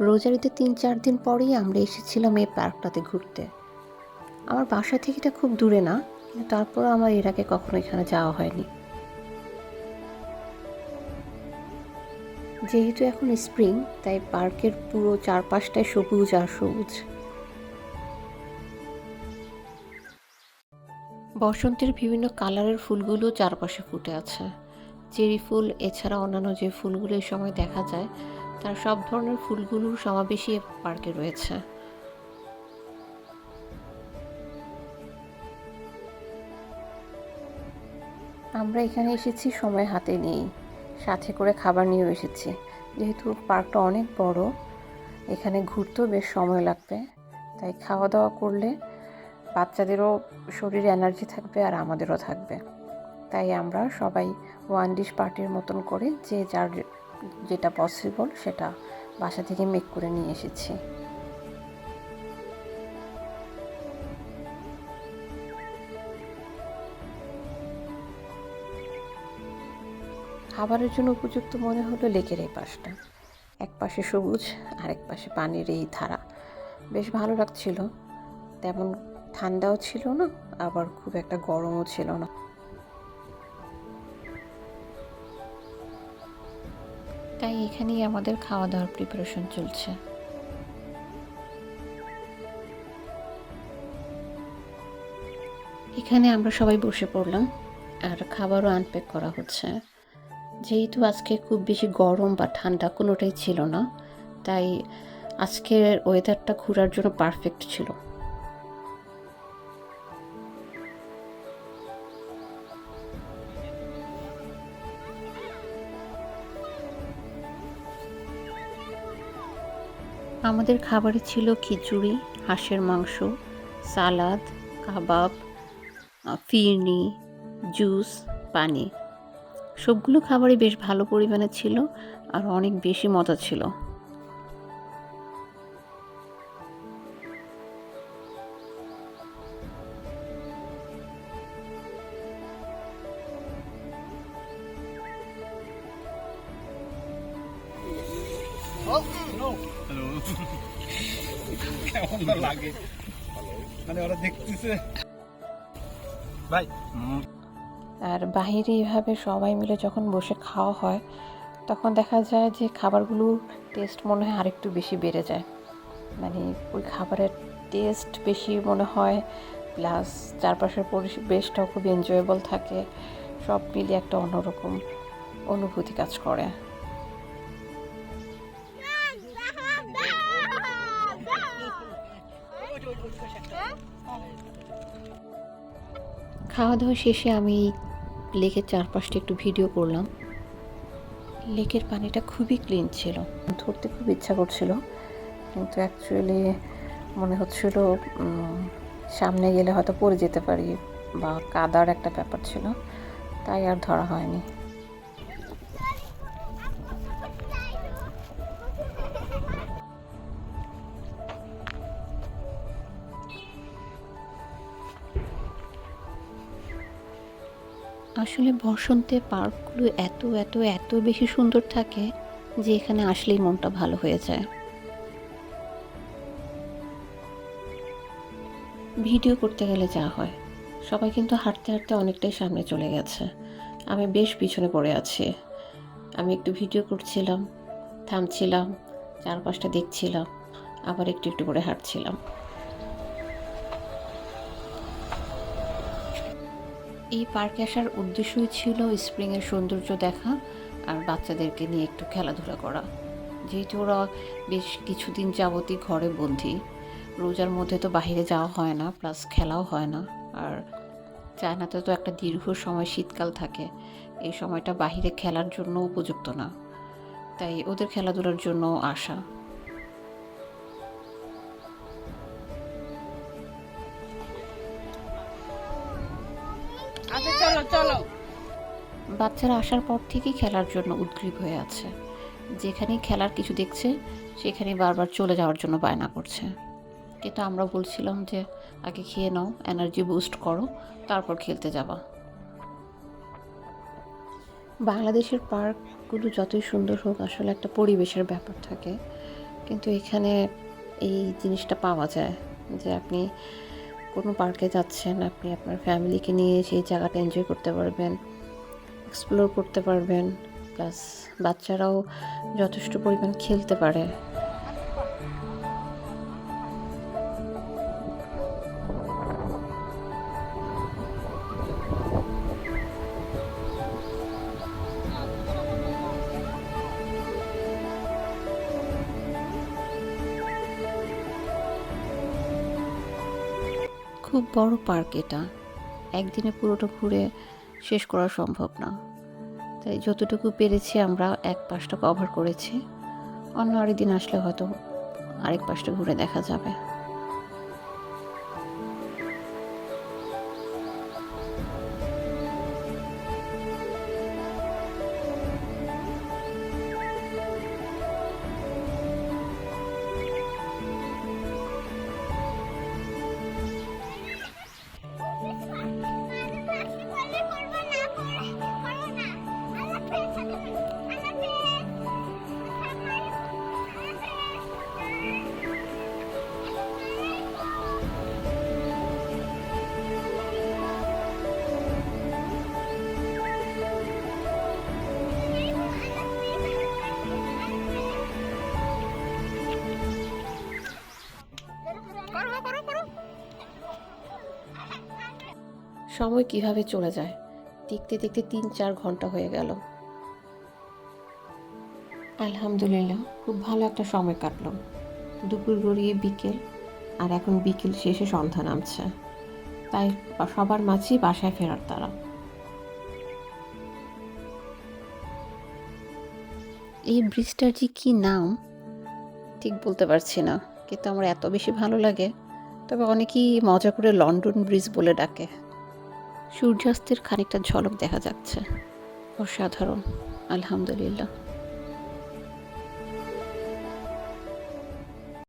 রোজার ঈদের ৩-৪ দিন পরেই আমরা এসেছিলাম এই পার্কটাতে ঘুরতে। আমার বাসা থেকে এটা খুব দূরে না, কিন্তু তারপরও আমার এর আগে কখনো এখানে যাওয়া হয়নি। যেহেতু এখন স্প্রিং, তাই পার্কের পুরো চারপাশটায় সবুজ আর সবুজ। বসন্তের বিভিন্ন কালারের ফুলগুলো চারপাশে ফুটে আছে। চেরি ফুল এছাড়া অন্যান্য যে ফুলগুলো এই সময় দেখা যায়, তার সব ধরনের ফুলগুলোর সমাবেশই পার্কে রয়েছে। আমরা এখানে এসেছি সময় হাতে নেই, সাথে করে খাবার নিয়েও এসেছি। যেহেতু পার্কটা অনেক বড়, এখানে ঘুরতেও বেশ সময় লাগবে, তাই খাওয়া দাওয়া করলে বাচ্চাদেরও শরীরে এনার্জি থাকবে আর আমাদেরও থাকবে। তাই আমরা সবাই ওয়ান ডিশ পার্টির মতন করে যে যার যেটা পসিবল সেটা বাসা থেকে মেক করে নিয়ে এসেছি। খাবারের জন্য উপযুক্ত মনে হলো লেকের এই পাশটা। এক পাশে সবুজ, আরেক পাশে পানির এই ধারা। বেশ ভালো লাগছিল, তেমন ঠান্ডাও ছিল না, আবার খুব একটা গরমও ছিল না। তাই এখানেই আমাদের খাওয়া দাওয়ার প্রিপারেশন চলছে। এখানে আমরা সবাই বসে পড়লাম, আর খাবারও আনপ্যাক করা হচ্ছে। যেহেতু আজকে খুব বেশি গরম বা ঠান্ডা কোনোটাই ছিল না, তাই আজকের ওয়েদারটা ঘোরার জন্য পারফেক্ট ছিল। আমাদের খাবারে ছিল খিচুড়ি, হাঁসের মাংস, সালাদ, কাবাব, ফিরনি, জুস, পানি। সবগুলো খাবারই বেশ ভালো পরিমাণে ছিল আর অনেক বেশি মজা ছিল। কেমন লাগে মানে ওরা দেখতেছে ভাই। আর বাহিরে এইভাবে সবাই মিলে যখন বসে খাওয়া হয়, তখন দেখা যায় যে খাবারগুলোর টেস্ট মনে হয় আরেকটু বেশি বেড়ে যায়। মানে ওই খাবারের টেস্ট বেশি মনে হয়, প্লাস চারপাশের পরিবেশটাও খুব এনজয়েবল থাকে। সব মিলিয়ে একটা অন্যরকম অনুভূতি কাজ করে। খাওয়া দাওয়া শেষে আমি লেকের চারপাশটা একটু ভিডিও করলাম। লেকের পানিটা খুবই ক্লিন ছিল, ধরতে খুব ইচ্ছা করছিল, কিন্তু অ্যাকচুয়ালি মনে হচ্ছিল সামনে গেলে হয়তো পড়ে যেতে পারি বা কাদার একটা ব্যাপার ছিল, তাই আর ধরা হয়নি। আসলে বসন্তে পার্কগুলো এত এত এত বেশি সুন্দর থাকে যে এখানে আসলেই মনটা ভালো হয়ে যায়। ভিডিও করতে গেলে যা হয়, সবাই কিন্তু হাঁটতে হাঁটতে অনেকটাই সামনে চলে গেছে, আমি বেশ পিছনে পড়ে আছি। আমি একটু ভিডিও করছিলাম, থামছিলাম, চারপাশটা দেখছিলাম, আবার একটু একটু করে হাঁটছিলাম। এই পার্কে আসার উদ্দেশ্যই ছিল স্প্রিংয়ের সৌন্দর্য দেখা আর বাচ্চাদেরকে নিয়ে একটু খেলাধুলা করা। যেহেতু ওরা বেশ কিছুদিন যাবতই ঘরে বন্দী, রোজার মধ্যে তো বাইরে যাওয়া হয় না, প্লাস খেলাও হয় না। আর চায়নাতে তো একটা দীর্ঘ সময় শীতকাল থাকে, এই সময়টা বাহিরে খেলার জন্য উপযুক্ত না, তাই ওদের খেলাধুলার জন্য আসা। আচ্ছা চলো চলো। বাচ্চারা আসার পর থেকেই খেলার জন্য উদগ্রীব হয়ে আছে। যেখানেই খেলার কিছু দেখছে সেখানেই বারবার চলে যাওয়ার জন্য বায়না করছে। কিন্তু আমরা বলছিলাম যে আগে খেয়ে নাও, এনার্জি বুস্ট করো, তারপর খেলতে যাবা। বাংলাদেশের পার্কগুলো যতই সুন্দর হোক, আসলে একটা পরিবেশের ব্যাপার থাকে। কিন্তু এখানে এই জিনিসটা পাওয়া যায় যে আপনি কোনো পার্কে যাচ্ছেন, আপনি আপনার ফ্যামিলিকে নিয়ে সেই জায়গাটা এনজয় করতে পারবেন, এক্সপ্লোর করতে পারবেন, প্লাস বাচ্চারাও যথেষ্ট পরিমাণ খেলতে পারে। খুব বড় পার্ক এটা, একদিনে পুরোটা ঘুরে শেষ করা সম্ভব না, তাই যতটুকু পেরেছি আমরা এক পাশটা কভার করেছি। অন্য আরেকদিন আসলে হয়তো আরেক পাশটা ঘুরে দেখা যাবে। সময় কিভাবে চলে যায়, দেখতে দেখতে 3-4 ঘন্টা হয়ে গেল। আলহামদুলিল্লাহ, খুব ভালো একটা সময় কাটলো। দুপুর গড়িয়ে বিকেল, আর এখন বিকেল শেষে সন্ধ্যা নামছে, তাই সবার মাঝেই বাসায় ফেরার তারা। এই ব্রিজটার যে কী নাম ঠিক বলতে পারছি না, কিন্তু আমার এত বেশি ভালো লাগে। তবে অনেকেই মজা করে লন্ডন ব্রিজ বলে ডাকে। সূর্যাস্তের খানিকটা ঝলক দেখা যাচ্ছে, অসাধারণ। আলহামদুলিল্লাহ।